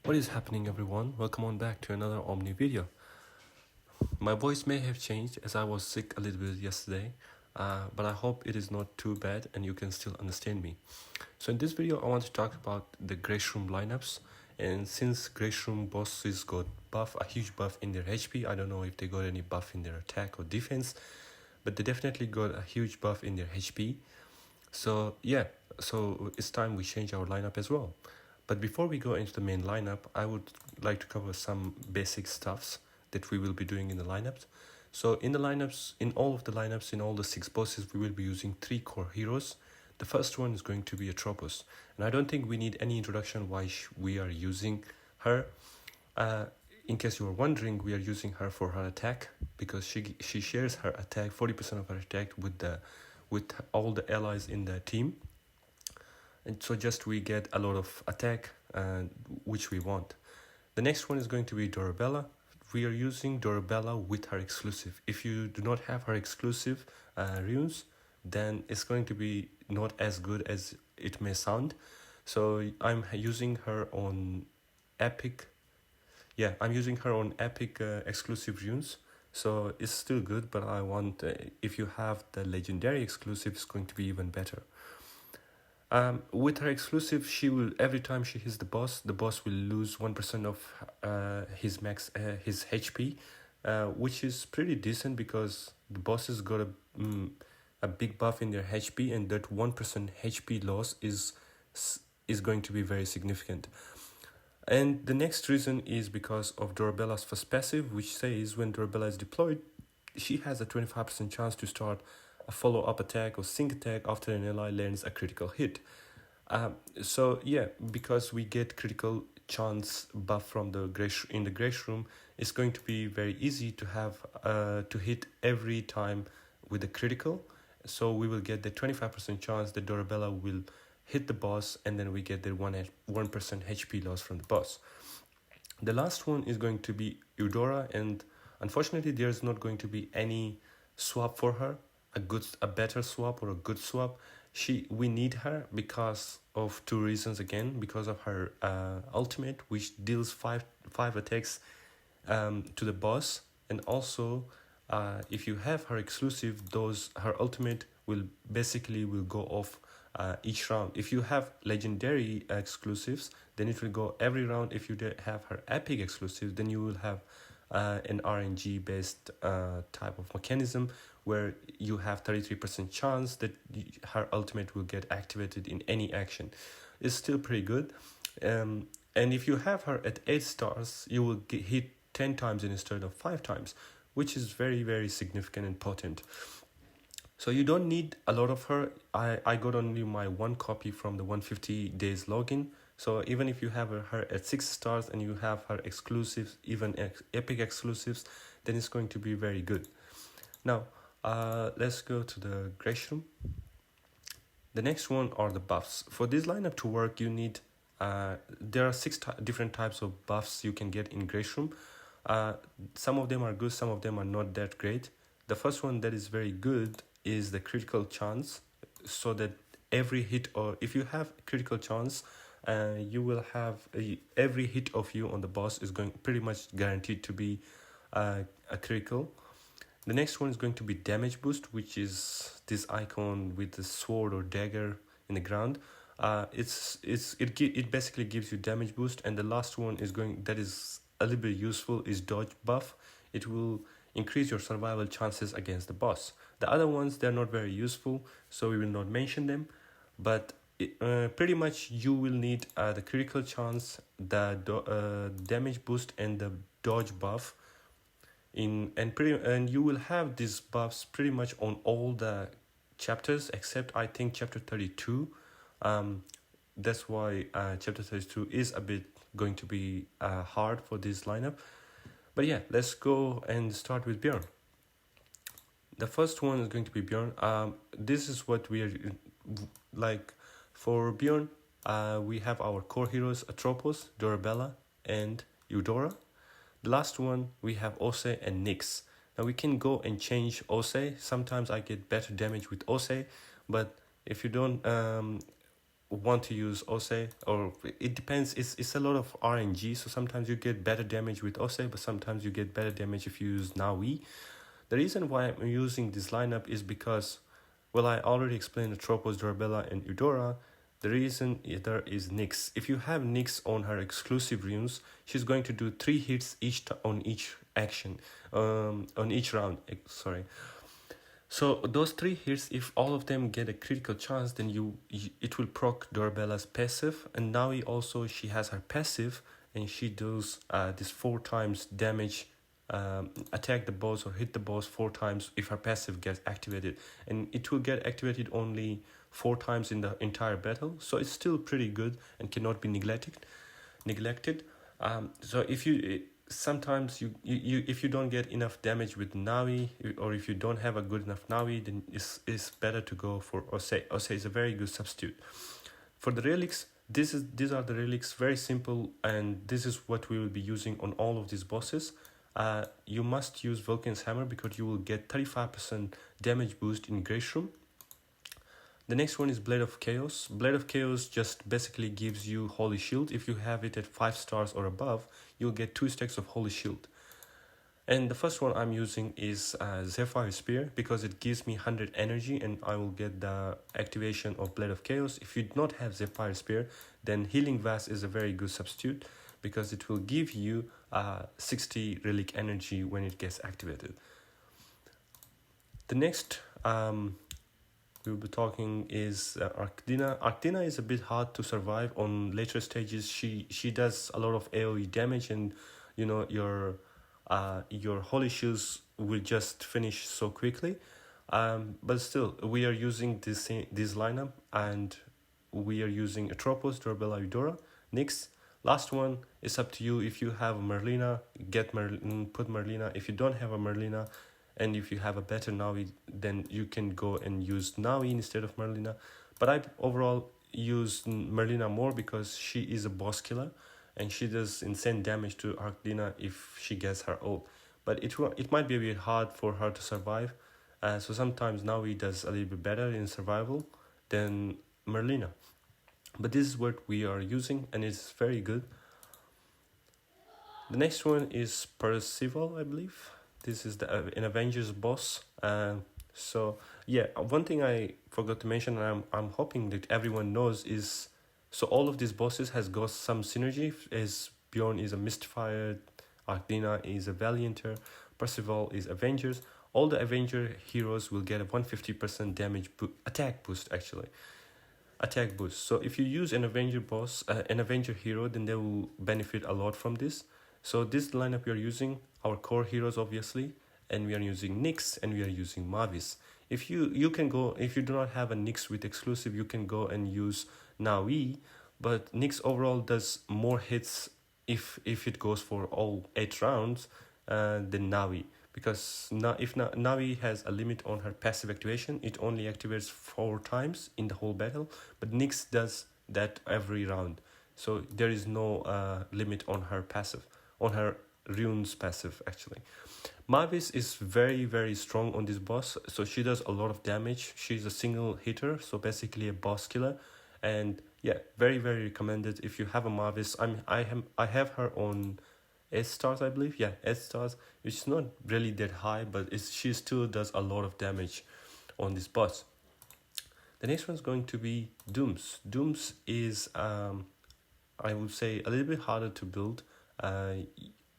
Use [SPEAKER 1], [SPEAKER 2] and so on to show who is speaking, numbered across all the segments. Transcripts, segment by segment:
[SPEAKER 1] What is happening, everyone? Welcome on back to another Omni video. My voice may have changed as I was sick a little bit yesterday, but I hope it is not too bad and you can still understand me. So in this video, I want to talk about the Grayshroom lineups. And since Grayshroom Bosses got a huge buff in their HP, I don't know if they got any buff in their attack or defense, but they definitely got a huge buff in their HP. So yeah, so it's time we change our lineup as well. But before we go into the main lineup, I would like to cover some basic stuffs that we will be doing in the lineups. So in the lineups, in all of the lineups, in all the 6 bosses, we will be using 3 core heroes. The first one is going to be Atropos. And I don't think we need any introduction why we are using her. In case you were wondering, we are using her for her attack because she shares her attack, 40% of her attack with all the allies in the team. And so just we get a lot of attack, which we want. The next one is going to be Dorabella. We are using Dorabella with her exclusive. If you do not have her exclusive runes, then it's going to be not as good as it may sound. So I'm using her on epic. Yeah, I'm using her on epic exclusive runes. So it's still good, but I want, if you have the legendary exclusive, it's going to be even better. With her exclusive, she will, every time she hits the boss will lose 1% of his his HP, which is pretty decent because the bosses got a big buff in their HP, and that 1% HP loss is going to be very significant. And the next reason is because of Dorabella's first passive, which says when Dorabella is deployed, she has a 25% chance to start a follow-up attack or sync attack after an ally lands a critical hit. So yeah, because we get critical chance buff from the in the Grayshroom, it's going to be very easy to have to hit every time with a critical. So we will get the 25% chance that Dorabella will hit the boss, and then we get the 1% HP loss from the boss. The last one is going to be Eudora, and unfortunately there's not going to be any swap for her, a better swap or a good swap. We need her because of 2 reasons again, because of her ultimate, which deals 5 attacks to the boss, and also if you have her exclusive, her ultimate will go off each round. If you have legendary exclusives, then it will go every round. If you have her epic exclusive, then you will have an RNG based type of mechanism where you have 33% chance that her ultimate will get activated in any action. It's still pretty good. And if you have her at 8 stars, you will hit 10 times instead of 5 times, which is very, very significant and potent. So you don't need a lot of her. I got only my 1 copy from the 150 days login. So even if you have her at 6 stars and you have her exclusives, even epic exclusives, then it's going to be very good. Now, let's go to the Grayshroom. The next one are the buffs. For this lineup to work, you need, there are 6 different types of buffs you can get in Grayshroom. Some of them are good, some of them are not that great. The first one that is very good is the critical chance, so that every hit, or if you have critical chance, you will have every hit of you on the boss is going pretty much guaranteed to be a critical. The next one is going to be damage boost, which is this icon with the sword or dagger in the ground. It basically gives you damage boost. And the last one that is a little bit useful is dodge buff. It will increase your survival chances against the boss. The other ones, they're not very useful, so we will not mention them. But pretty much you will need the critical chance, the damage boost, and the dodge buff. And you will have these buffs pretty much on all the chapters except I think chapter 32. That's why chapter 32 is a bit going to be hard for this lineup. But yeah, let's go and start with Bjorn. The first one is going to be Bjorn. This is what we are like. For Bjorn, we have our core heroes Atropos, Dorabella, and Eudora. The last one, we have Ose and Nyx. Now we can go and change Ose. Sometimes I get better damage with Ose, but if you don't, want to use Ose, or it depends. It's a lot of RNG, so sometimes you get better damage with Ose, but sometimes you get better damage if you use Naui. The reason why I'm using this lineup is because, well, I already explained the Tropos, Dorabella, and Eudora. The reason there is Nyx. If you have Nyx on her exclusive runes, she's going to do 3 hits on each action, on each round. Sorry. So those 3 hits, if all of them get a critical chance, then it will proc Dorabella's passive, and now she has her passive, and she does this 4 times damage, attack the boss or hit the boss 4 times if her passive gets activated, and it will get activated only 4 times in the entire battle. So it's still pretty good and cannot be neglected. So if you sometimes you if you don't get enough damage with Navi, or if you don't have a good enough Navi, then it's better to go for Ose. Ose is a very good substitute. For the relics, these are the relics, very simple, and this is what we will be using on all of these bosses. You must use Vulcan's Hammer because you will get 35% damage boost in Grayshroom. The next one is Blade of Chaos. Blade of Chaos just basically gives you Holy Shield. If you have it at 5 stars or above, you'll get 2 stacks of Holy Shield. And the first one I'm using is Zephyr Spear because it gives me 100 energy and I will get the activation of Blade of Chaos. If you do not have Zephyr Spear, then Healing Vase is a very good substitute because it will give you 60 relic energy when it gets activated. The next we'll be talking is Arctina. Arctina is a bit hard to survive on later stages. She does a lot of AoE damage, and your Holy Shields will just finish so quickly. But still, we are using this lineup, and we are using Atropos, Dorabella, Eudora, Nyx. Last one is up to you. If you have Merlina, put Merlina. If you don't have a Merlina, and if you have a better Navi, then you can go and use Navi instead of Merlina. But I overall use Merlina more because she is a boss killer and she does insane damage to Arctina if she gets her ult. But it might be a bit hard for her to survive. So sometimes Navi does a little bit better in survival than Merlina. But this is what we are using and it's very good. The next one is Percival, I believe. This is an Avengers boss. So yeah, one thing I forgot to mention, and I'm hoping that everyone knows, is so all of these bosses has got some synergy. As Bjorn is a Mistfire, Arctina is a Valianter, Percival is Avengers. All the Avenger heroes will get a 150% damage attack boost actually. Attack boost. So if you use an Avenger boss, an Avenger hero, then they will benefit a lot from this. So this lineup we are using our core heroes obviously, and we are using Nyx and we are using Mavis. If you can go, if you do not have a Nyx with exclusive, you can go and use Navi, but Nyx overall does more hits if it goes for all 8 rounds than Navi, because if Navi has a limit on her passive activation, it only activates 4 times in the whole battle, but Nyx does that every round, so there is no limit on her passive, on her runes passive actually. Mavis is very, very strong on this boss, so she does a lot of damage. She's a single hitter, so basically a boss killer, and yeah, very, very recommended if you have a Mavis. I have her on S stars, I believe. Yeah, S stars, which is not really that high, but she still does a lot of damage on this boss. The next one's going to be Dooms. Dooms is I would say a little bit harder to build.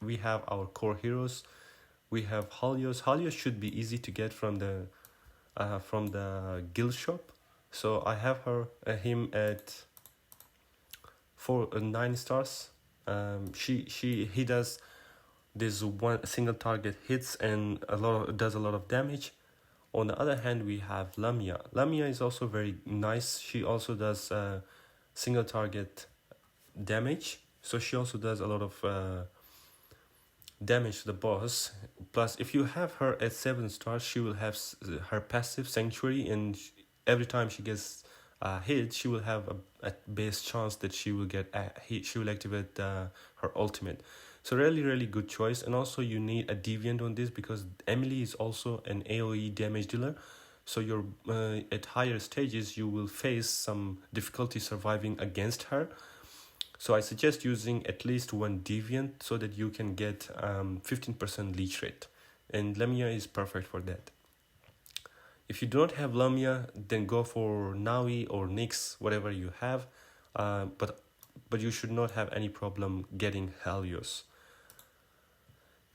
[SPEAKER 1] We have our core heroes. We have Halios. Halios should be easy to get from the guild shop. So I have him at 9 stars. He does this one single target hits and does a lot of damage. On the other hand, we have Lamia. Lamia is also very nice. She also does single target damage. So she also does a lot of damage to the boss. Plus, if you have her at 7 stars, she will have her passive Sanctuary, and every time she gets hit, she will have a base chance that she will get she will activate her ultimate. So really, really good choice. And also you need a Deviant on this because Emily is also an AoE damage dealer. so you're at higher stages you will face some difficulty surviving against her. So I suggest using at least one deviant so that you can get 15% leech rate, and Lamia is perfect for that. If you don't have Lamia, then go for Navi or Nyx, whatever you have, but you should not have any problem getting Helios.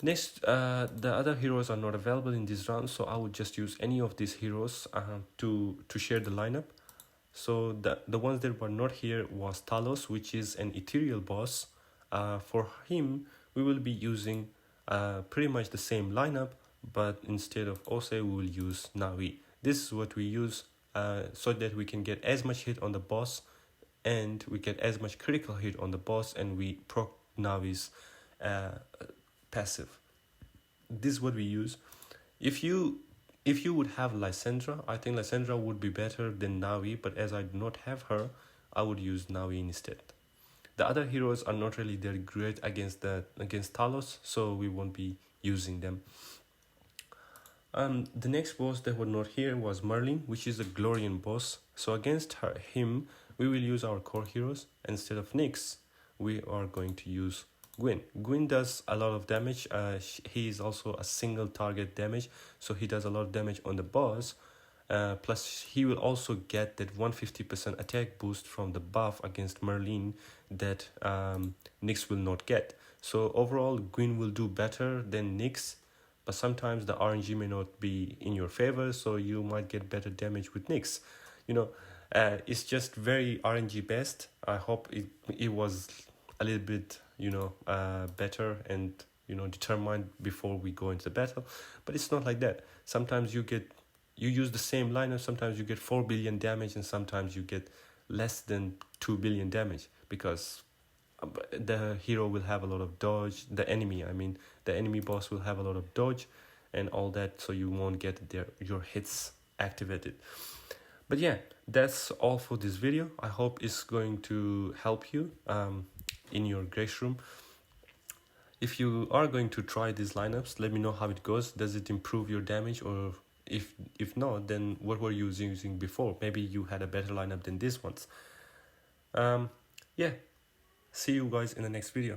[SPEAKER 1] Next, the other heroes are not available in this round, so I would just use any of these heroes to share the lineup. So the ones that were not here was Talos, which is an ethereal boss. For him, we will be using pretty much the same lineup, but instead of Ose, we will use Navi. This is what we use so that we can get as much hit on the boss, and we get as much critical hit on the boss, and we proc Navi's passive. This is what we use. If you would have Lysandra, I think Lysandra would be better than Navi, but as I do not have her, I would use Navi instead. The other heroes are not really that great against Talos, so we won't be using them. The next boss that were not here was Merlin, which is a Glorian boss. So against him, we will use our core heroes. Instead of Nyx, we are going to use Gwyn. Gwyn does a lot of damage. He is also a single target damage, so he does a lot of damage on the boss. Plus, he will also get that 150% attack boost from the buff against Merlin that Nyx will not get. So overall, Gwyn will do better than Nyx, but sometimes the RNG may not be in your favor, so you might get better damage with Nyx. It's just very RNG based. I hope it was a little bit better and determined before we go into the battle, but it's not like that. Sometimes you use the same lineup, sometimes you get 4 billion damage, and sometimes you get less than 2 billion damage, because the hero will have a lot of dodge. The enemy boss will have a lot of dodge and all that, so you won't get your hits activated. But yeah, that's all for this video. I hope it's going to help you in your Grayshroom. If you are going to try these lineups, let me know how it goes. Does it improve your damage, or if not, then what were you using before? Maybe you had a better lineup than these ones. Yeah, see you guys in the next video.